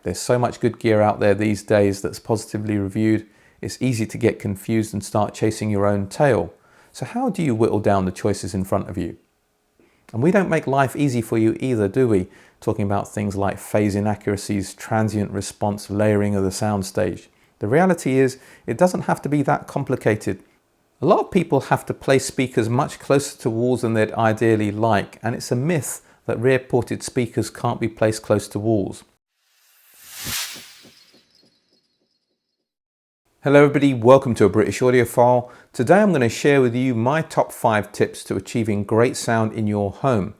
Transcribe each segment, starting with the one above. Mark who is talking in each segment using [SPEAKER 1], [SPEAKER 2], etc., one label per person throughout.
[SPEAKER 1] There's so much good gear out there these days that's positively reviewed. It's easy to get confused and start chasing your own tail. So how do you whittle down the choices in front of you? And we don't make life easy for you either, do we? Talking about things like phase inaccuracies, transient response, layering of the soundstage. The reality is, it doesn't have to be that complicated. A lot of people have to place speakers much closer to walls than they'd ideally like, and it's a myth that rear-ported speakers can't be placed close to walls. Hello everybody, welcome to a British Audiophile. Today I'm going to share with you my top 5 tips to achieving great sound in your home.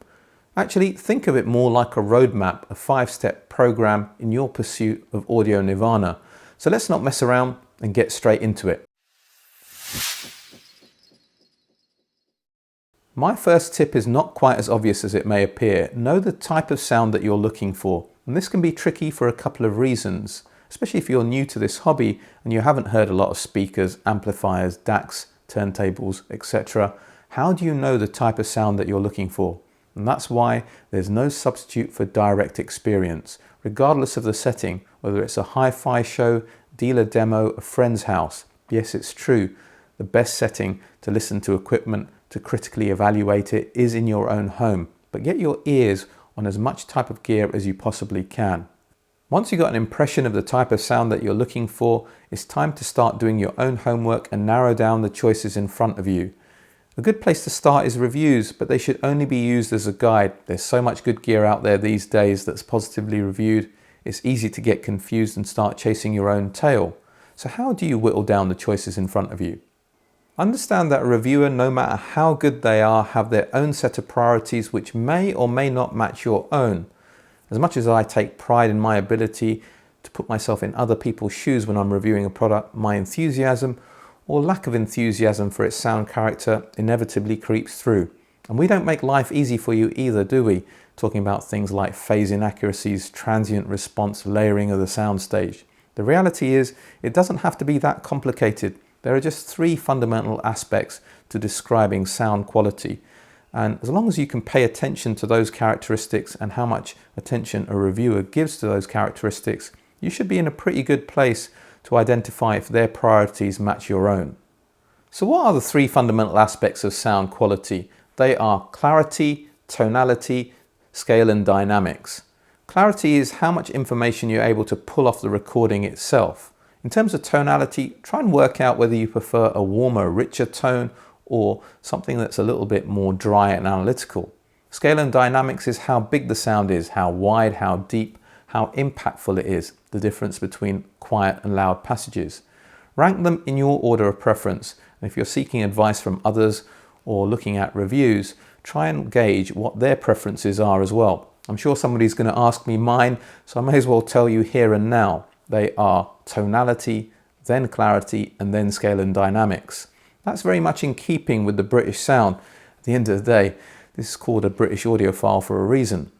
[SPEAKER 1] Actually, think of it more like a roadmap, a 5-step program in your pursuit of audio nirvana. So let's not mess around and get straight into it. My first tip is not quite as obvious as it may appear. Know the type of sound that you're looking for. And this can be tricky for a couple of reasons, especially if you're new to this hobby and you haven't heard a lot of speakers, amplifiers, DACs, turntables, etc. How do you know the type of sound that you're looking for? And that's why there's no substitute for direct experience, regardless of the setting, whether it's a hi-fi show, dealer demo, a friend's house. Yes, it's true. The best setting to listen to equipment, to critically evaluate it, is in your own home. But get your ears on as much type of gear as you possibly can. Once you've got an impression of the type of sound that you're looking for, it's time to start doing your own homework and narrow down the choices in front of you. A good place to start is reviews, but they should only be used as a guide. There's so much good gear out there these days that's positively reviewed. It's easy to get confused and start chasing your own tail. So how do you whittle down the choices in front of you? Understand that a reviewer, no matter how good they are, have their own set of priorities which may or may not match your own. As much as I take pride in my ability to put myself in other people's shoes when I'm reviewing a product, my enthusiasm or lack of enthusiasm for its sound character inevitably creeps through. And we don't make life easy for you either, do we? Talking about things like phase inaccuracies, transient response, layering of the soundstage. The reality is, it doesn't have to be that complicated. There are just 3 fundamental aspects to describing sound quality. And as long as you can pay attention to those characteristics and how much attention a reviewer gives to those characteristics, you should be in a pretty good place to identify if their priorities match your own. So what are the 3 fundamental aspects of sound quality? They are clarity, tonality, scale and dynamics. Clarity is how much information you're able to pull off the recording itself. In terms of tonality, try and work out whether you prefer a warmer, richer tone or something that's a little bit more dry and analytical. Scale and dynamics is how big the sound is, how wide, how deep, how impactful it is, the difference between quiet and loud passages. Rank them in your order of preference. And if you're seeking advice from others or looking at reviews, try and gauge what their preferences are as well. I'm sure somebody's going to ask me mine, so I may as well tell you here and now. They are tonality, then clarity, and then scale and dynamics. That's very much in keeping with the British sound. At the end of the day, this is called a British audiophile for a reason.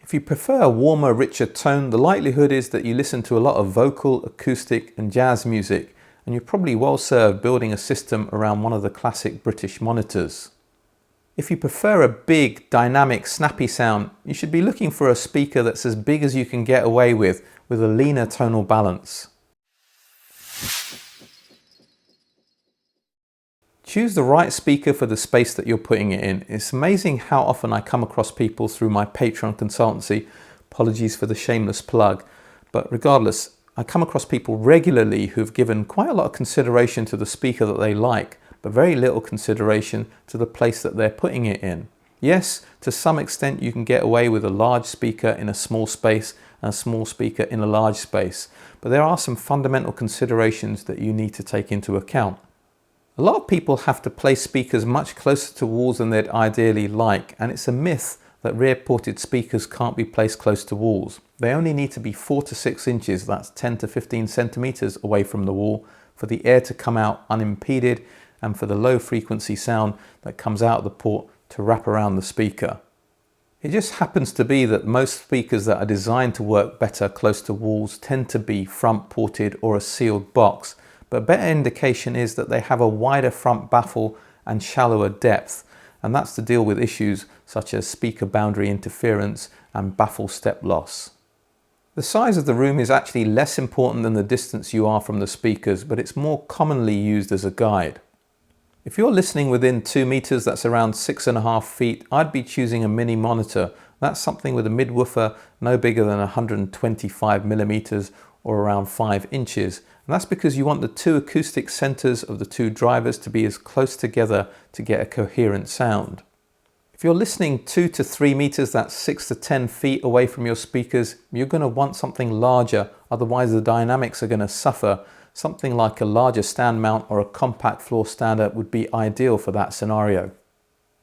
[SPEAKER 1] If you prefer a warmer, richer tone, the likelihood is that you listen to a lot of vocal, acoustic and jazz music, and you're probably well served building a system around one of the classic British monitors. If you prefer a big, dynamic, snappy sound, you should be looking for a speaker that's as big as you can get away with a leaner tonal balance. Choose the right speaker for the space that you're putting it in. It's amazing how often I come across people through my Patreon consultancy. Apologies for the shameless plug, but regardless, I come across people regularly who've given quite a lot of consideration to the speaker that they like, but very little consideration to the place that they're putting it in. Yes, to some extent you can get away with a large speaker in a small space and a small speaker in a large space, but there are some fundamental considerations that you need to take into account. A lot of people have to place speakers much closer to walls than they'd ideally like, and it's a myth that rear-ported speakers can't be placed close to walls. They only need to be 4 to 6 inches, that's 10 to 15 centimeters away from the wall, for the air to come out unimpeded and for the low frequency sound that comes out of the port to wrap around the speaker. It just happens to be that most speakers that are designed to work better close to walls tend to be front ported or a sealed box, but a better indication is that they have a wider front baffle and shallower depth, and that's to deal with issues such as speaker boundary interference and baffle step loss. The size of the room is actually less important than the distance you are from the speakers, but it's more commonly used as a guide. If you're listening within 2 meters, that's around 6.5 feet, I'd be choosing a mini monitor. That's something with a mid-woofer no bigger than 125 millimeters or around 5 inches. And that's because you want the two acoustic centers of the two drivers to be as close together to get a coherent sound. If you're listening 2 to 3 meters, that's 6 to 10 feet away from your speakers, you're going to want something larger, otherwise the dynamics are going to suffer. Something like a larger stand mount or a compact floor stander would be ideal for that scenario.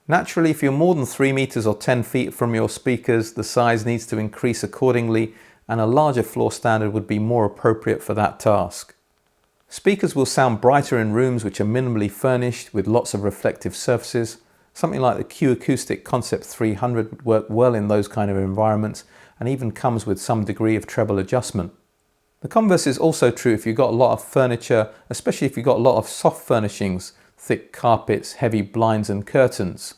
[SPEAKER 1] Naturally, if you're more than 3 meters or 10 feet from your speakers, the size needs to increase accordingly, and a larger floor stander would be more appropriate for that task. Speakers will sound brighter in rooms which are minimally furnished with lots of reflective surfaces. Something like the Q Acoustic Concept 300 would work well in those kind of environments and even comes with some degree of treble adjustment. The converse is also true if you've got a lot of furniture, especially if you've got a lot of soft furnishings, thick carpets, heavy blinds and curtains.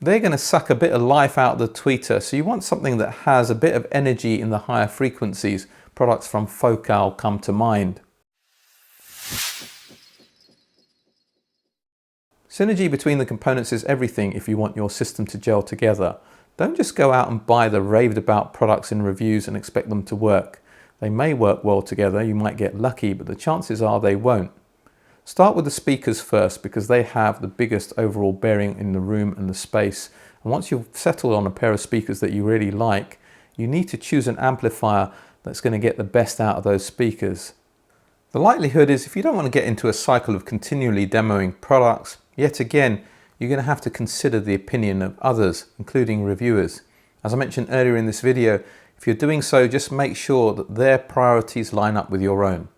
[SPEAKER 1] They're going to suck a bit of life out of the tweeter, so you want something that has a bit of energy in the higher frequencies. Products from Focal come to mind. Synergy between the components is everything if you want your system to gel together. Don't just go out and buy the raved about products in reviews and expect them to work. They may work well together, you might get lucky, but the chances are they won't. Start with the speakers first because they have the biggest overall bearing in the room and the space. And once you've settled on a pair of speakers that you really like, you need to choose an amplifier that's going to get the best out of those speakers. The likelihood is if you don't want to get into a cycle of continually demoing products, yet again, you're going to have to consider the opinion of others, including reviewers. As I mentioned earlier in this video, if you're doing so, just make sure that their priorities line up with your own.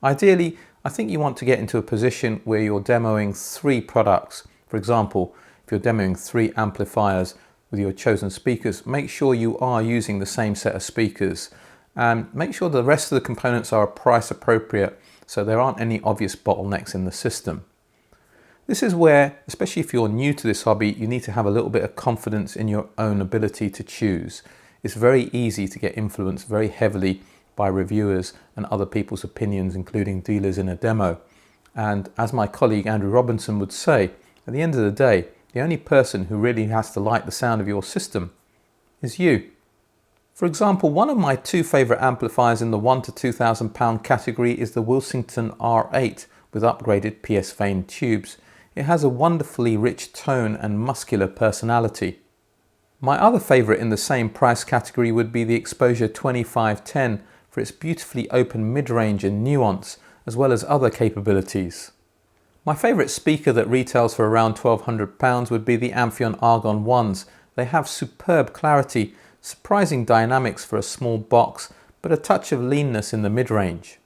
[SPEAKER 1] Ideally, I think you want to get into a position where you're demoing 3 products. For example, if you're demoing 3 amplifiers with your chosen speakers, make sure you are using the same set of speakers and make sure the rest of the components are price appropriate so there aren't any obvious bottlenecks in the system. This is where, especially if you're new to this hobby, you need to have a little bit of confidence in your own ability to choose. It's very easy to get influenced very heavily by reviewers and other people's opinions, including dealers in a demo. And as my colleague Andrew Robinson would say, at the end of the day, the only person who really has to like the sound of your system is you. For example, one of my 2 favourite amplifiers in the £1,000 to £2,000 category is the Wilsington R8 with upgraded PS Vane tubes. It has a wonderfully rich tone and muscular personality. My other favourite in the same price category would be the Exposure 2510 for its beautifully open mid-range and nuance, as well as other capabilities. My favourite speaker that retails for around £1,200 would be the Amphion Argon 1s. They have superb clarity, surprising dynamics for a small box, but a touch of leanness in the mid-range.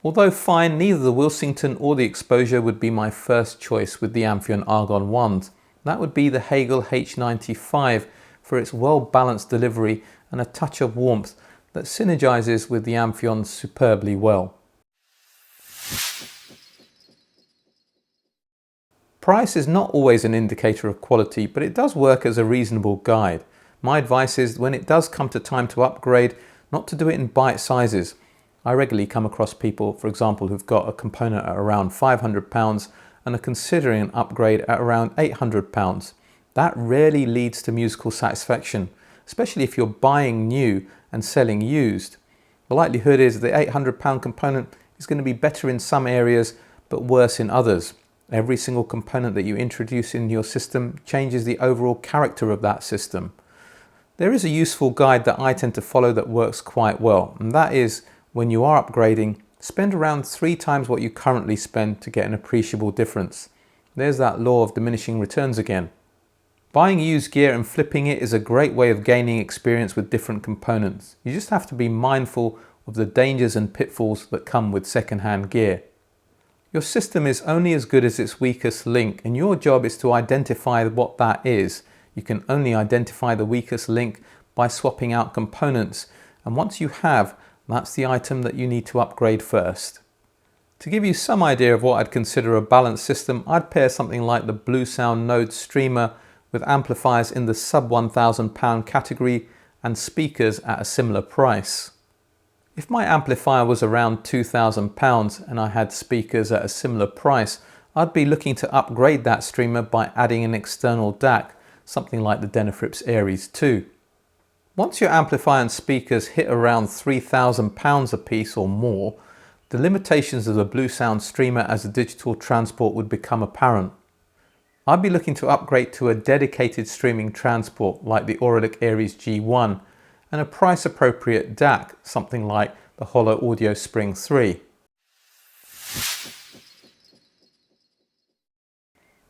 [SPEAKER 1] Although fine, neither the Wilsington or the Exposure would be my first choice with the Amphion Argon 1s. That would be the Hagel H95 for its well-balanced delivery and a touch of warmth that synergizes with the Amphion superbly well. Price is not always an indicator of quality, but it does work as a reasonable guide. My advice is when it does come to time to upgrade, not to do it in bite sizes. I regularly come across people, for example, who've got a component at around £500 and are considering an upgrade at around £800. That rarely leads to musical satisfaction, especially if you're buying new and selling used. The likelihood is the £800 component is going to be better in some areas, but worse in others. Every single component that you introduce in your system changes the overall character of that system. There is a useful guide that I tend to follow that works quite well, and that is when you are upgrading, spend around 3 times what you currently spend to get an appreciable difference. There's that law of diminishing returns again. Buying used gear and flipping it is a great way of gaining experience with different components. You just have to be mindful of the dangers and pitfalls that come with second-hand gear. Your system is only as good as its weakest link, and your job is to identify what that is. You can only identify the weakest link by swapping out components, and once you have, that's the item that you need to upgrade first. To give you some idea of what I'd consider a balanced system, I'd pair something like the Blue Sound Node Streamer with amplifiers in the sub £1,000 category and speakers at a similar price. If my amplifier was around £2,000 and I had speakers at a similar price, I'd be looking to upgrade that streamer by adding an external DAC, something like the Denafrips Aries 2. Once your amplifier and speakers hit around £3,000 a piece or more, the limitations of the Bluesound streamer as a digital transport would become apparent. I'd be looking to upgrade to a dedicated streaming transport like the Auralic Aries G1 and a price appropriate DAC, something like the Holo Audio Spring 3.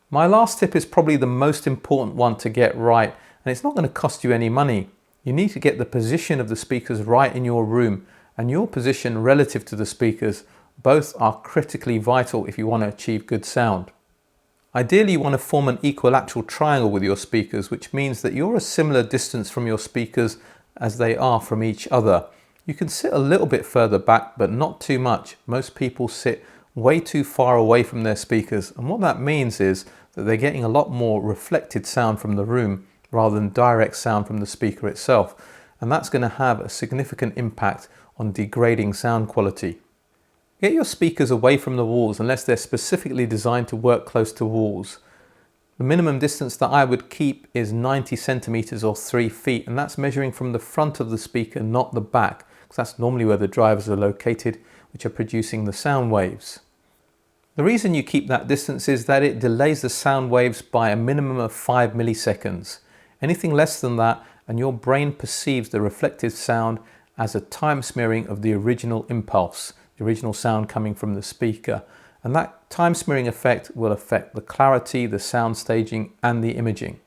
[SPEAKER 1] My last tip is probably the most important one to get right, and it's not going to cost you any money. You need to get the position of the speakers right in your room, and your position relative to the speakers. Both are critically vital if you want to achieve good sound. Ideally, you want to form an equilateral triangle with your speakers, which means that you're a similar distance from your speakers as they are from each other. You can sit a little bit further back, but not too much. Most people sit way too far away from their speakers, and what that means is that they're getting a lot more reflected sound from the room rather than direct sound from the speaker itself, and that's going to have a significant impact on degrading sound quality. Get your speakers away from the walls unless they're specifically designed to work close to walls. The minimum distance that I would keep is 90 centimeters or 3 feet, and that's measuring from the front of the speaker, not the back, because that's normally where the drivers are located, which are producing the sound waves. The reason you keep that distance is that it delays the sound waves by a minimum of 5 milliseconds. Anything less than that and your brain perceives the reflected sound as a time smearing of the original impulse, the original sound coming from the speaker. And that time smearing effect will affect the clarity, the sound staging and the imaging.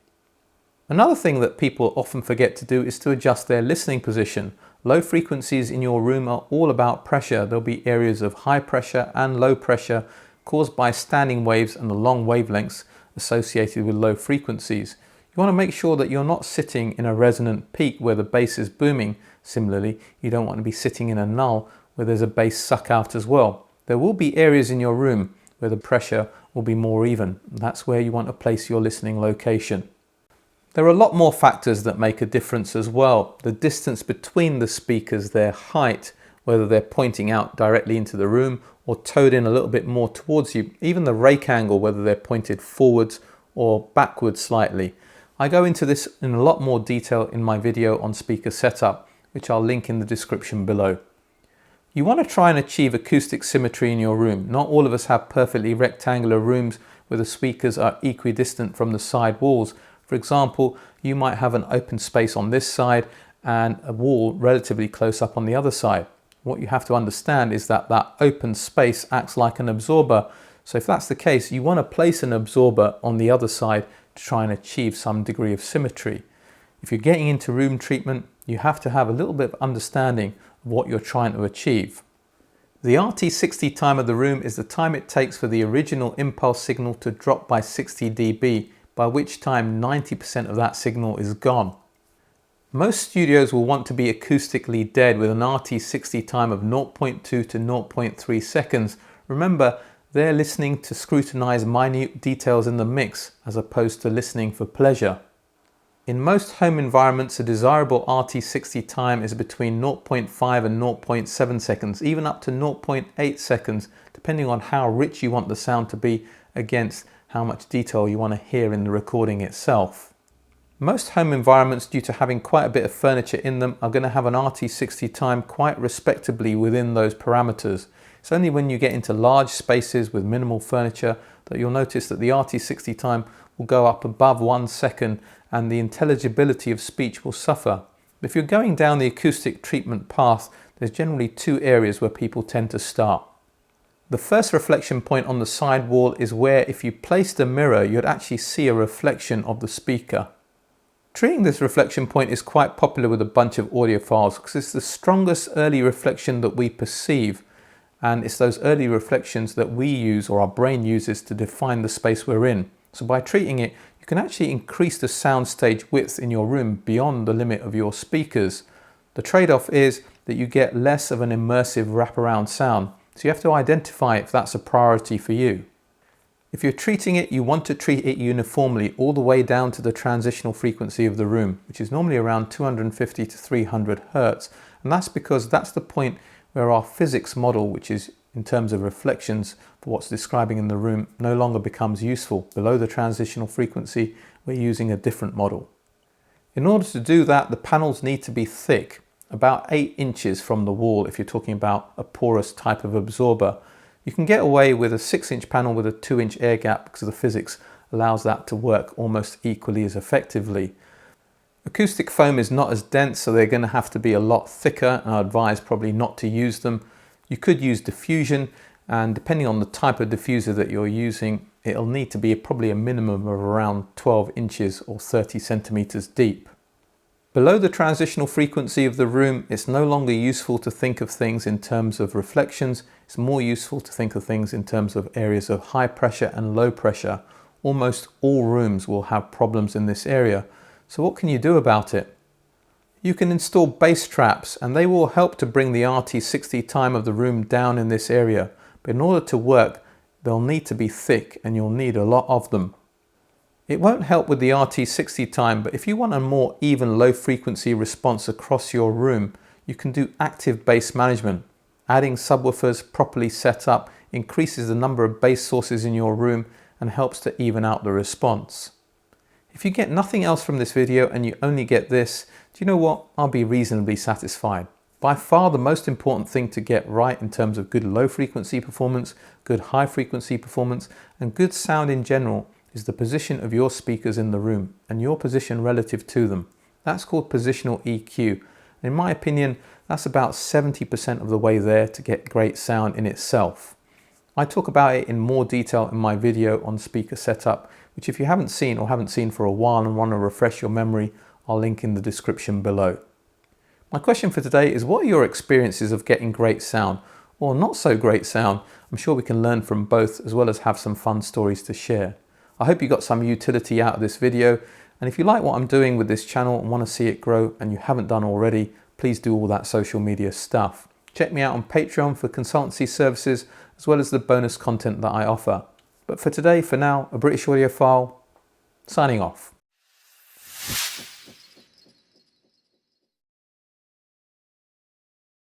[SPEAKER 1] Another thing that people often forget to do is to adjust their listening position. Low frequencies in your room are all about pressure. There'll be areas of high pressure and low pressure caused by standing waves and the long wavelengths associated with low frequencies. You want to make sure that you're not sitting in a resonant peak where the bass is booming. Similarly, you don't want to be sitting in a null where there's a bass suck out as well. There will be areas in your room where the pressure will be more even. That's where you want to place your listening location. There are a lot more factors that make a difference as well. The distance between the speakers, their height, whether they're pointing out directly into the room or towed in a little bit more towards you, even the rake angle, whether they're pointed forwards or backwards slightly. I go into this in a lot more detail in my video on speaker setup, which I'll link in the description below. You want to try and achieve acoustic symmetry in your room. Not all of us have perfectly rectangular rooms where the speakers are equidistant from the side walls. For example, you might have an open space on this side and a wall relatively close up on the other side. What you have to understand is that that open space acts like an absorber. So if that's the case, you want to place an absorber on the other side to try and achieve some degree of symmetry. If you're getting into room treatment, you have to have a little bit of understanding of what you're trying to achieve. The RT60 time of the room is the time it takes for the original impulse signal to drop by 60 dB, by which time 90% of that signal is gone. Most studios will want to be acoustically dead with an RT60 time of 0.2 to 0.3 seconds. Remember, they're listening to scrutinize minute details in the mix as opposed to listening for pleasure. In most home environments, a desirable RT60 time is between 0.5 and 0.7 seconds, even up to 0.8 seconds, depending on how rich you want the sound to be against how much detail you want to hear in the recording itself. Most home environments, due to having quite a bit of furniture in them, are going to have an RT60 time quite respectably within those parameters. It's only when you get into large spaces with minimal furniture that you'll notice that the RT60 time will go up above 1 second and the intelligibility of speech will suffer. If you're going down the acoustic treatment path, there's generally two areas where people tend to start. The first reflection point on the side wall is where if you placed a mirror, you'd actually see a reflection of the speaker. Treating this reflection point is quite popular with a bunch of audiophiles because it's the strongest early reflection that we perceive, and it's those early reflections that we use or our brain uses to define the space we're in. So by treating it, you can actually increase the soundstage width in your room beyond the limit of your speakers. The trade-off is that you get less of an immersive wraparound sound, so you have to identify if that's a priority for you. If you're treating it, you want to treat it uniformly all the way down to the transitional frequency of the room, which is normally around 250 to 300 Hertz. And that's because that's the point where our physics model, which is in terms of reflections for what's describing in the room, no longer becomes useful. Below the transitional frequency, we're using a different model. In order to do that, the panels need to be thick, about 8 inches from the wall if you're talking about a porous type of absorber. You can get away with a 6-inch panel with a 2-inch air gap because the physics allows that to work almost equally as effectively. Acoustic foam is not as dense, so they're going to have to be a lot thicker, and I advise probably not to use them. You could use diffusion, and depending on the type of diffuser that you're using, it'll need to be probably a minimum of around 12 inches or 30 centimeters deep. Below the transitional frequency of the room, it's no longer useful to think of things in terms of reflections. It's more useful to think of things in terms of areas of high pressure and low pressure. Almost all rooms will have problems in this area. So what can you do about it? You can install bass traps, and they will help to bring the RT60 time of the room down in this area. But in order to work, they'll need to be thick, and you'll need a lot of them. It won't help with the RT60 time, but if you want a more even low frequency response across your room, you can do active bass management. Adding subwoofers properly set up increases the number of bass sources in your room and helps to even out the response. If you get nothing else from this video and you only get this, do you know what? I'll be reasonably satisfied. By far the most important thing to get right in terms of good low frequency performance, good high frequency performance, and good sound in general is the position of your speakers in the room and your position relative to them. That's called positional EQ. In my opinion, that's about 70% of the way there to get great sound in itself. I talk about it in more detail in my video on speaker setup, which if you haven't seen or haven't seen for a while and want to refresh your memory, I'll link in the description below. My question for today is, what are your experiences of getting great sound or not so great sound? I'm sure we can learn from both as well as have some fun stories to share. I hope you got some utility out of this video, and if you like what I'm doing with this channel and want to see it grow and you haven't done already, please do all that social media stuff. Check me out on Patreon for consultancy services as well as the bonus content that I offer. But for today, for now, a British Audiophile signing off.